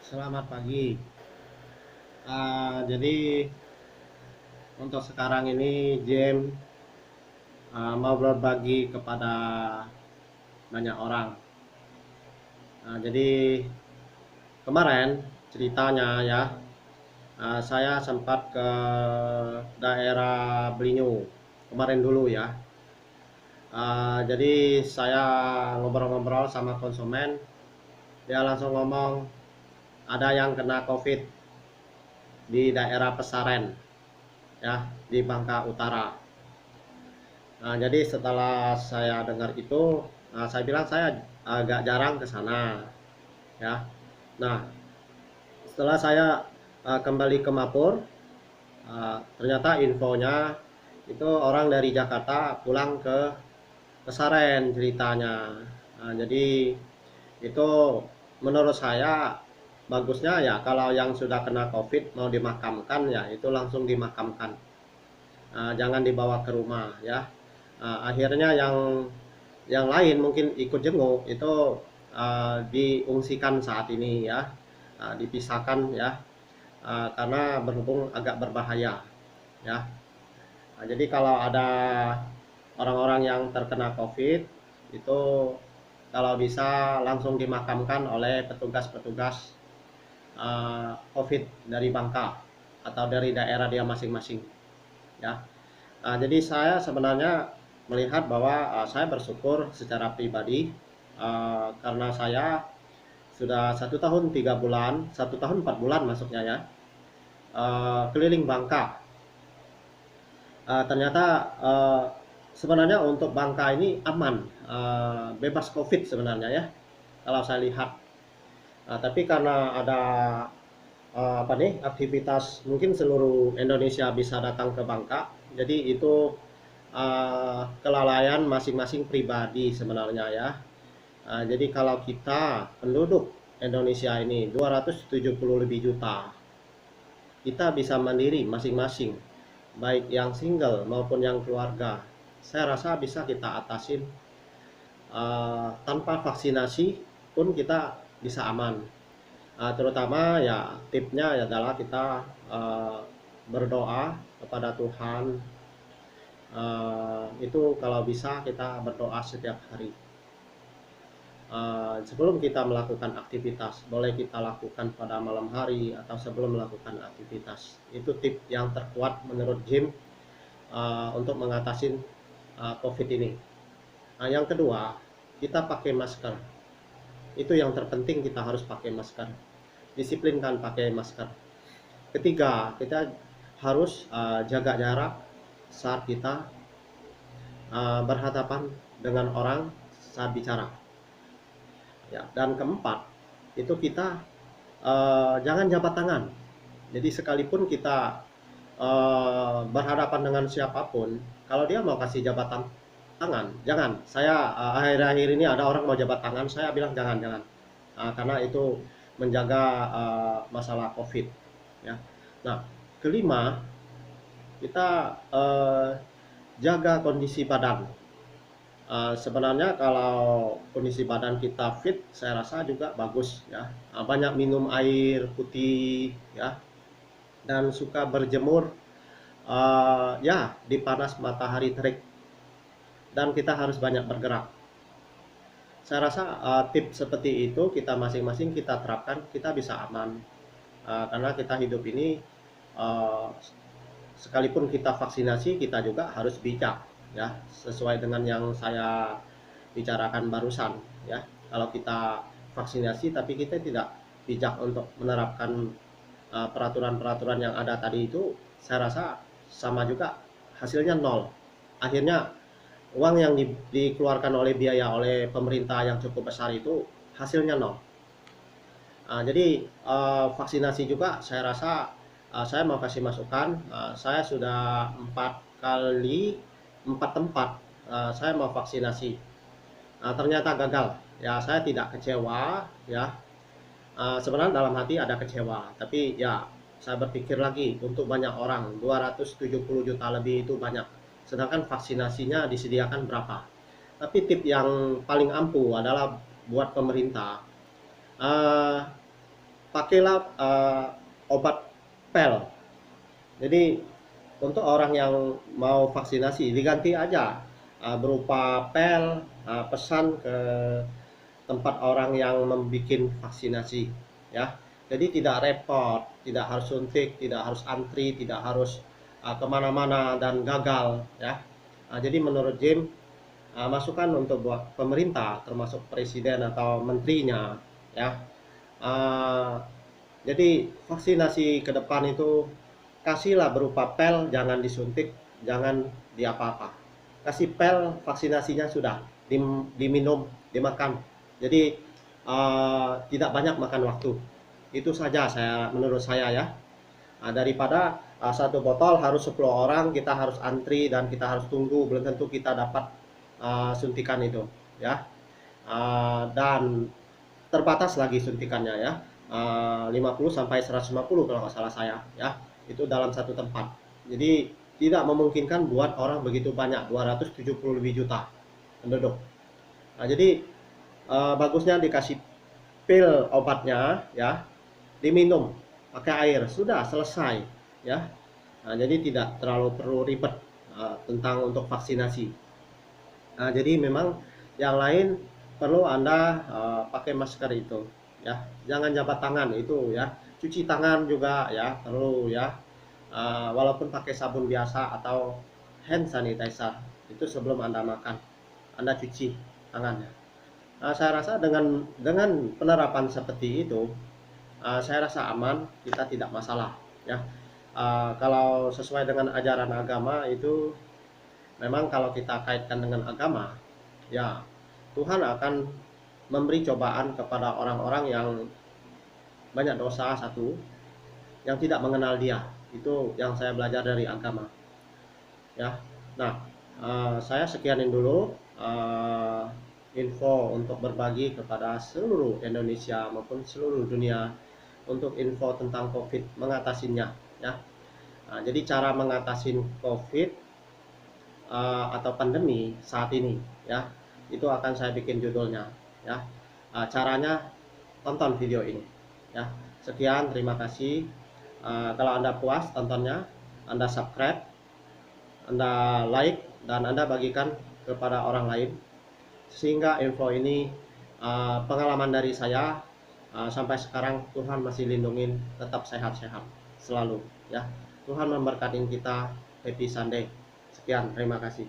Selamat pagi. Jadi untuk sekarang ini James mau berbagi kepada banyak orang. Jadi kemarin ceritanya ya, saya sempat ke daerah Belinyu kemarin dulu ya. Jadi saya ngobrol-ngobrol sama konsumen, dia langsung ngomong ada yang kena COVID di daerah Pesaren ya, di Bangka Utara. Jadi setelah saya dengar itu, saya bilang saya agak jarang ke sana, ya. Nah, setelah saya kembali ke Mapur, ternyata infonya itu orang dari Jakarta pulang ke Pesaren ceritanya. Jadi itu menurut saya bagusnya ya kalau yang sudah kena COVID mau dimakamkan ya itu langsung dimakamkan, jangan dibawa ke rumah ya. Akhirnya yang lain mungkin ikut jenguk itu diungsikan saat ini ya, dipisahkan ya, karena berhubung agak berbahaya ya. Jadi kalau ada orang-orang yang terkena COVID itu kalau bisa langsung dimakamkan oleh petugas-petugas COVID dari Bangka atau dari daerah dia masing-masing ya. Jadi saya sebenarnya melihat bahwa saya bersyukur secara pribadi, karena saya sudah 1 tahun 3 bulan, 1 tahun 4 bulan masuknya ya, keliling Bangka. Ternyata sebenarnya untuk Bangka ini aman, bebas COVID sebenarnya ya, kalau saya lihat. Tapi karena ada apa nih aktivitas mungkin seluruh Indonesia bisa datang ke Bangka, jadi itu kelalaian masing-masing pribadi sebenarnya ya. Jadi kalau kita penduduk Indonesia ini 270 lebih juta, kita bisa mandiri masing-masing, baik yang single maupun yang keluarga. Saya rasa bisa kita atasin, tanpa vaksinasi pun kita bisa aman. Terutama ya tipnya adalah kita berdoa kepada Tuhan. Itu kalau bisa kita berdoa setiap hari. Sebelum kita melakukan aktivitas, boleh kita lakukan pada malam hari atau sebelum melakukan aktivitas. Itu tip yang terkuat menurut Jim untuk mengatasi COVID ini. Yang kedua, kita pakai masker. Itu yang terpenting, kita harus pakai masker. Disiplinkan pakai masker. Ketiga, kita harus jaga jarak saat kita berhadapan dengan orang saat bicara. Ya, dan keempat, itu kita jangan jabat tangan. Jadi sekalipun kita berhadapan dengan siapapun, kalau dia mau kasih jabatan tangan, jangan. Saya akhir-akhir ini ada orang mau jabat tangan, saya bilang jangan, jangan. Karena itu menjaga masalah COVID. Ya. Nah, kelima, kita jaga kondisi badan. Sebenarnya kalau kondisi badan kita fit, saya rasa juga bagus ya. Banyak minum air putih ya, dan suka berjemur ya di panas matahari terik, dan kita harus banyak bergerak. Saya rasa tips seperti itu kita masing-masing kita terapkan, kita bisa aman. Karena kita hidup ini uh, sekalipun kita vaksinasi, kita juga harus bijak ya, sesuai dengan yang saya bicarakan barusan ya. Kalau kita vaksinasi tapi kita tidak bijak untuk menerapkan peraturan-peraturan yang ada tadi itu, saya rasa sama juga hasilnya nol. Akhirnya uang yang dikeluarkan oleh biaya oleh pemerintah yang cukup besar itu hasilnya nol. Jadi vaksinasi juga saya rasa, saya mau kasih masukan, saya sudah 4 tempat saya mau vaksinasi. Ternyata gagal. Ya saya tidak kecewa ya. Sebenarnya dalam hati ada kecewa, tapi ya saya berpikir lagi untuk banyak orang, 270 juta lebih itu banyak. Sedangkan vaksinasinya disediakan berapa? Tapi tip yang paling ampuh adalah buat pemerintah. pakailah obat pel. Jadi untuk orang yang mau vaksinasi diganti aja berupa pel, pesan ke tempat orang yang membuat vaksinasi, ya. Jadi tidak repot, tidak harus suntik, tidak harus antri, tidak harus kemana-mana dan gagal, ya. Jadi menurut Jim, masukan untuk buat pemerintah termasuk presiden atau menterinya, ya. Uh, jadi vaksinasi ke depan itu kasihlah berupa pel, jangan disuntik, jangan diapa-apa. Kasih pel, vaksinasinya sudah diminum, dimakan. Jadi tidak banyak makan waktu. Itu saja menurut saya ya. Daripada satu botol harus 10 orang, kita harus antri dan kita harus tunggu, belum tentu kita dapat suntikan itu, ya. Dan terbatas lagi suntikannya ya. 50 sampai 150 kalau nggak salah saya ya. Itu dalam satu tempat. Jadi tidak memungkinkan buat orang begitu banyak, 270 lebih juta penduduk. Jadi bagusnya dikasih pil obatnya ya, diminum pakai air, sudah selesai ya. Jadi tidak terlalu perlu ribet tentang untuk vaksinasi. Jadi memang yang lain perlu Anda pakai masker itu ya. Jangan jabat tangan itu ya. Cuci tangan juga ya, perlu ya. Walaupun pakai sabun biasa atau hand sanitizer itu sebelum Anda makan, Anda cuci tangannya. Saya rasa dengan penerapan seperti itu, saya rasa aman, kita tidak masalah ya. Kalau sesuai dengan ajaran agama itu memang kalau kita kaitkan dengan agama, ya Tuhan akan memberi cobaan kepada orang-orang yang banyak dosa satu, yang tidak mengenal Dia. Itu yang saya belajar dari agama. Ya, nah saya sekianin dulu info untuk berbagi kepada seluruh Indonesia maupun seluruh dunia untuk info tentang COVID, mengatasinya. Ya, jadi cara mengatasi COVID atau pandemi saat ini ya, itu akan saya bikin judulnya ya. Caranya tonton video ini ya. Sekian, terima kasih. Kalau Anda puas tontonnya, Anda subscribe, Anda like, dan Anda bagikan kepada orang lain sehingga info ini, pengalaman dari saya sampai sekarang, Tuhan masih lindungin, tetap sehat-sehat selalu ya. Tuhan memberkati kita. Happy Sunday. Sekian, terima kasih.